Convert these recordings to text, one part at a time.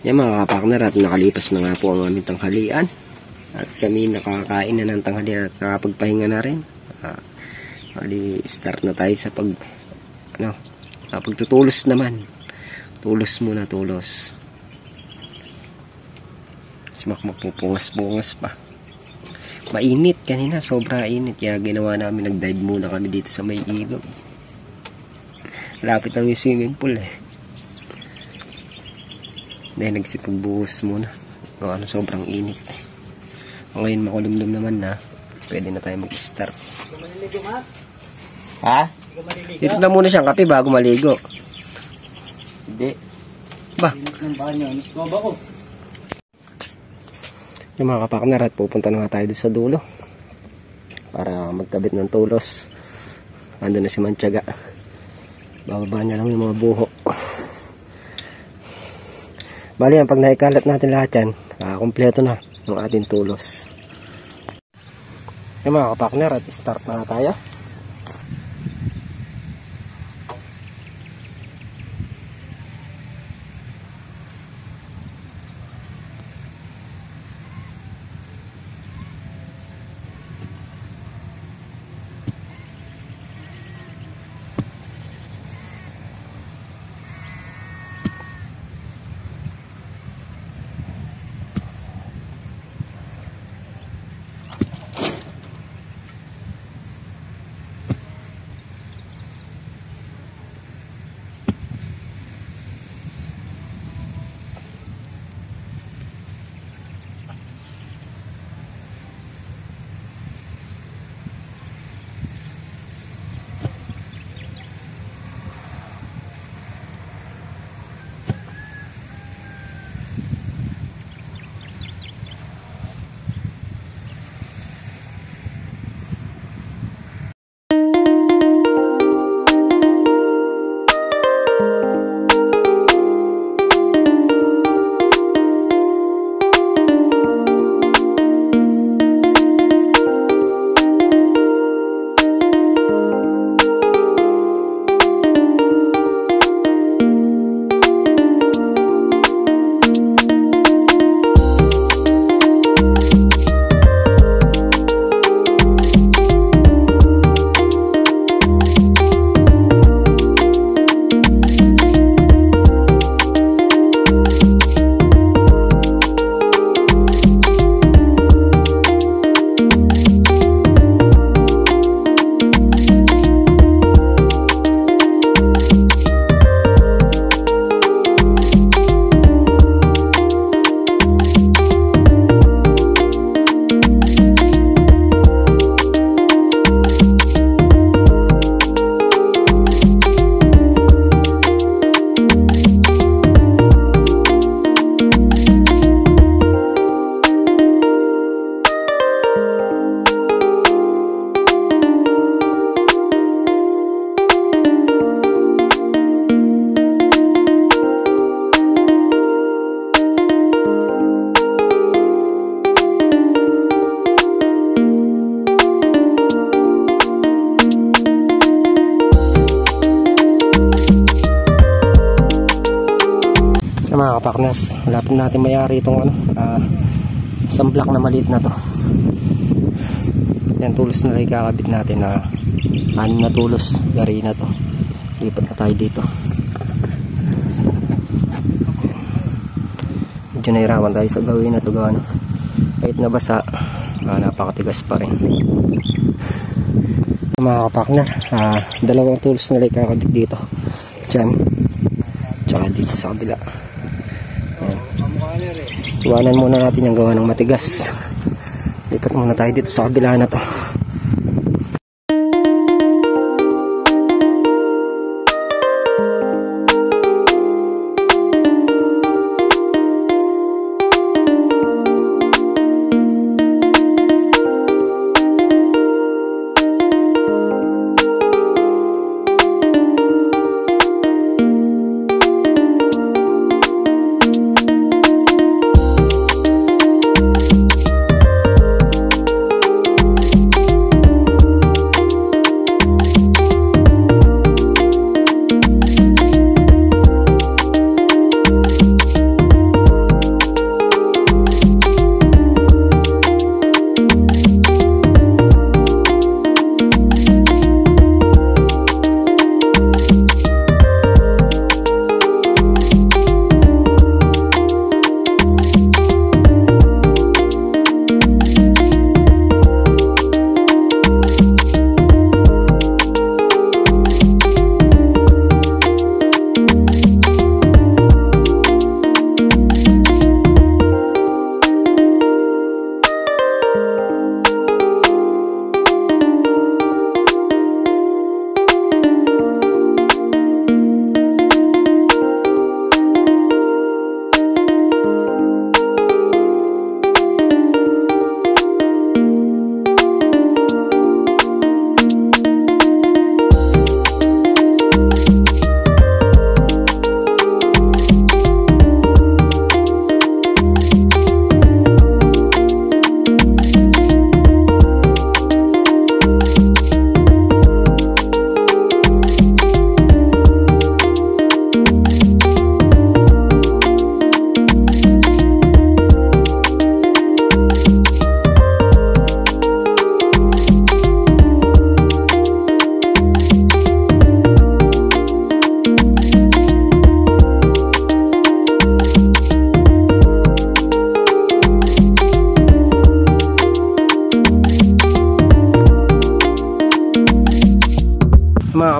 Yan mga kapartner, at nakalipas na nga po ang aming tanghalian. At kami nakakain na ng tanghalian at nakapagpahinga na rin. Start na tayo sa pagtutulos naman. Tulos muna, tulos. Magpupungas-pungas pa. Mainit kanina, sobra init. Kaya ginawa namin, nag-dive muna kami dito sa may ilog. Lapit lang yung swimming pool Dahil nagsipagbuhos muna. Sobrang init. Ngayon makulimlim naman na. Pwede na tayo mag-start. Ha? Dito na muna siyang kape bago maligo. Hindi. Ba? Yung mga kapartner, at pupunta na nga tayo sa dulo para magkabit ng tulos. Ando na si Mantiaga. Bababa niya lang yung mga buho. Bali yan, pag naikalat natin lahat yan, kompleto na ang ating tulos. Yung mga kapartner, at start na tayo. Mga kapartners, malapit natin mayari itong isang block na maliit na to. Yan, tulos na lang ikakabit natin na 6 na tulos, gari na to. Lipat na tayo dito. Medyo nahirapan tayo sa gawin na to, kahit nabasa, napakatigas pa rin. Mga kapartner, 2 tulos na lang ikakabit dito, dyan, tsaka dito sa kabila. Iwanan muna natin yung gawa ng matigas. Lipat muna tayo dito sa kabila na to.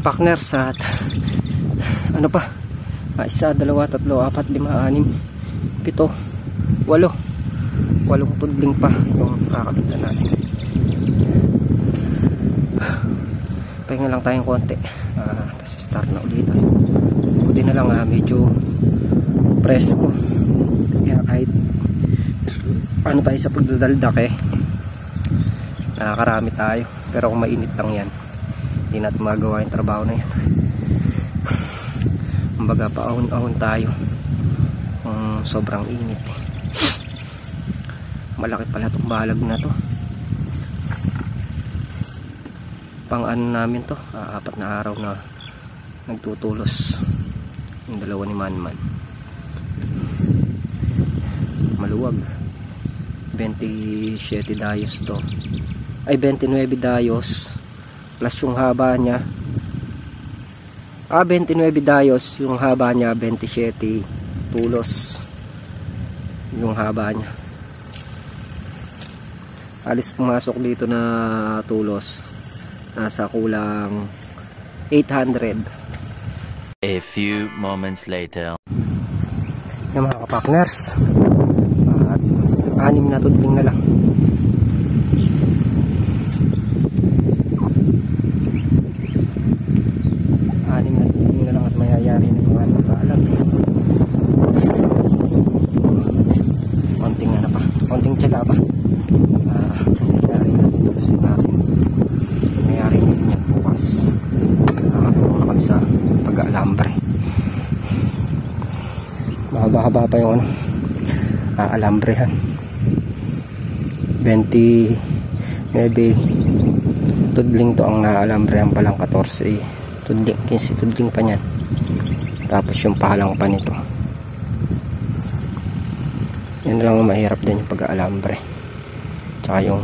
kapakners, at ano pa, 1, 2, 3, 4, 5, 6, 7, 8, 8 tudling pa yung kakabitan natin. Pahinga lang tayong konti, tapos start na ulit. Buti na lang medyo presko, kaya kahit ano tayo sa pagdadaldak nakakarami tayo. Pero kung mainit lang yan, hindi natin magawa yung trabaho na yan. Kumbaga paahon-ahon tayo kung sobrang init. Malaki pala itong balag na to. Pang ano namin to, 4 na araw na nagtutulos yung dalawa ni Manman. Maluwag, 27 dayos to, ay 29 dayos plus yung haba niya, 29 dayos yung haba niya, 27 tulos yung haba niya. Alis pumasok dito na tulos nasa kulang 800. A few moments later. Yung mga kapakners, at 6 na tudling na lang. At mayayari na yung mga paalam. Konting ano pa, konting tiyaga pa. Mayayari na tutusin natin. Mayayari na yun yan bukas. Nakatulong na kami sa pag-aalambre. Mahaba-haba pa yung ano, alambrehan. 20 maybe tudling to ang naaalambrehan pa lang, 14 tudling, 15 tudling pa niyan. Tapos yung pahalang pa nito, yan lang ang mahirap din, yung pag-aalambre tsaka yung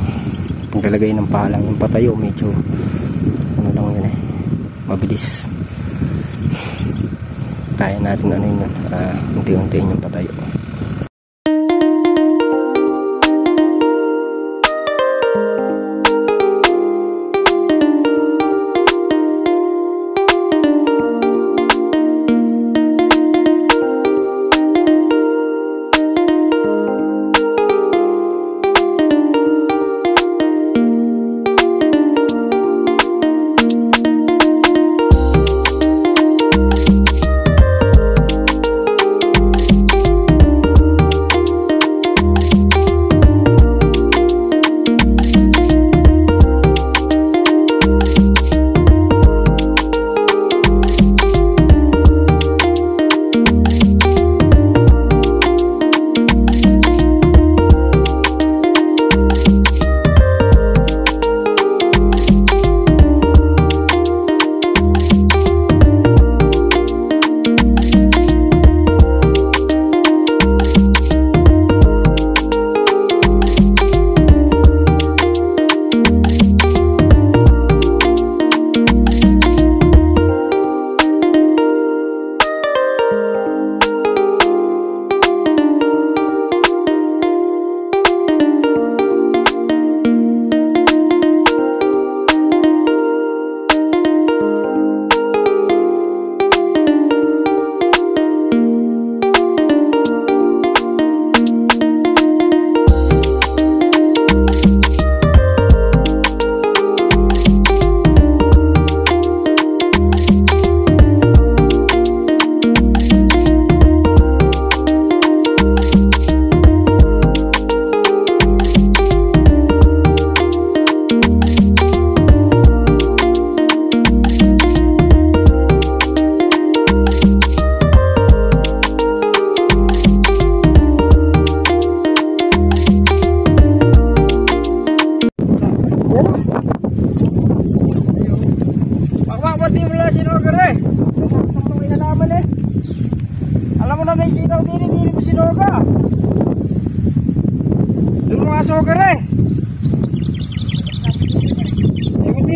paglalagay ng pahalang. Yung patayo medyo ano lang yun mabilis, kaya natin ano yun, unti-untiin yung patayo.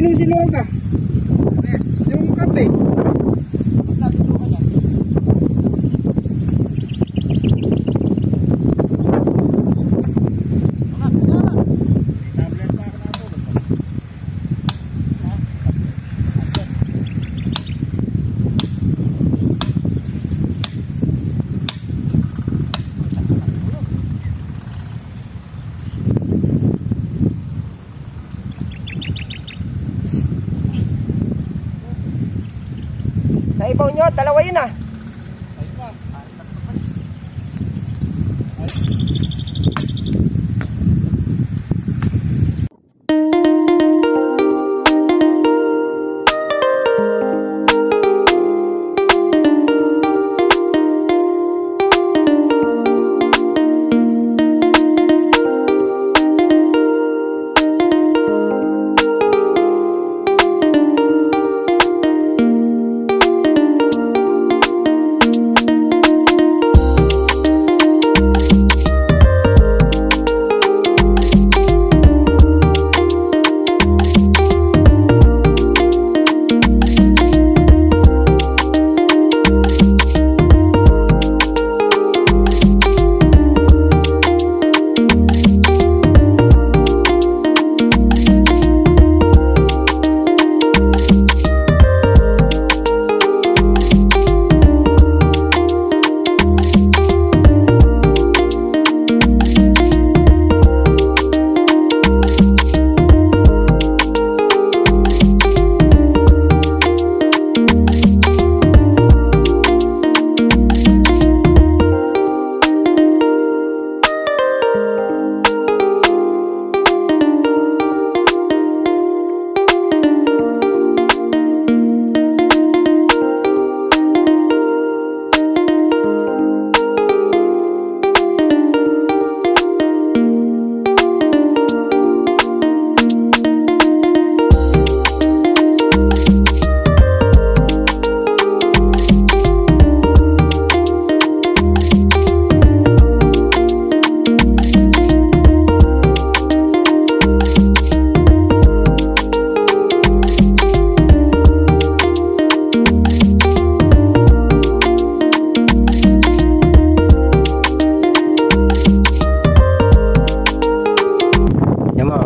Yung sinuga. Yung kape. Mas natuto ka dyan. dalawa yun ah.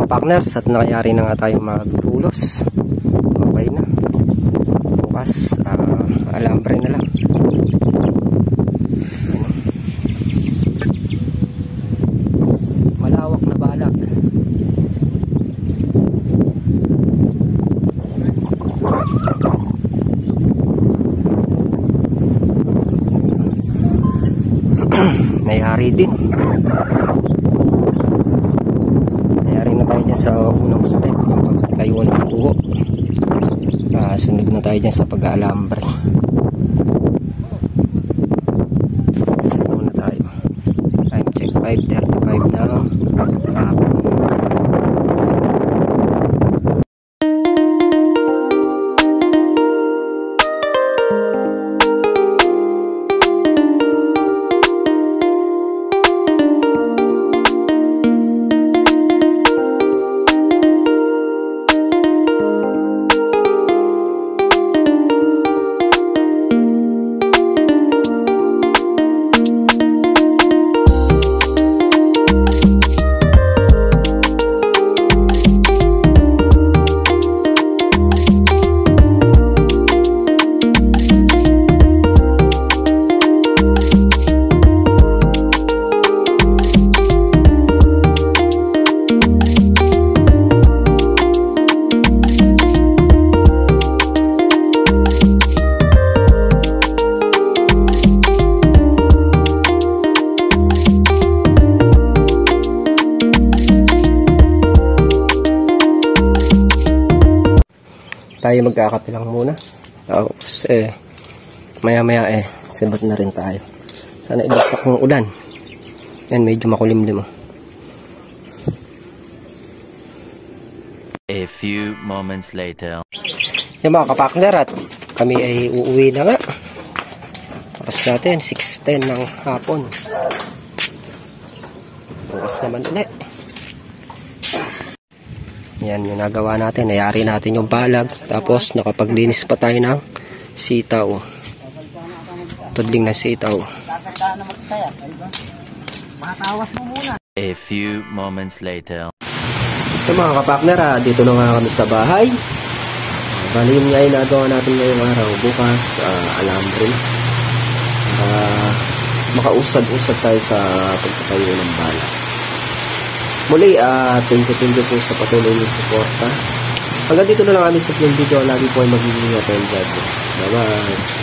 Partners, at nakayari na nga tayo magtulos. Okay na. Bukas alambre na lang. Malawak na balag. Nayari din. Tayo dyan sa unang step, yung pagkayuan ng tuho. Sunod na tayo dyan sa pag-aalambre. Check muna tayo. Time check 5:35 na. Tayo magkakape lang muna. Tapos maya maya sibat na rin tayo. Sana ibagsak ng ulan. Yan, medyo makulimlim. A few moments later. Yung mga kapakner, at kami ay uuwi na nga. Oras natin 6:10 ng hapon. Bukas naman ulit. Yan yung nagawa natin. Nayari natin yung balag. Tapos nakapaglinis pa tayo ng sitaw. Tudling na sitaw. A few moments later. Ito mga kapakner, dito na nga kami sa bahay. Bali yung nga yung nagawa natin ngayong araw. Bukas, alambre. Makausad-usad tayo sa pagtatayo ng balag. Muli, thank you po sa patuloy ng suporta. Hanggang dito na lang kami sa video. Lagi po ay mag-iingat and God bless. Bye-bye.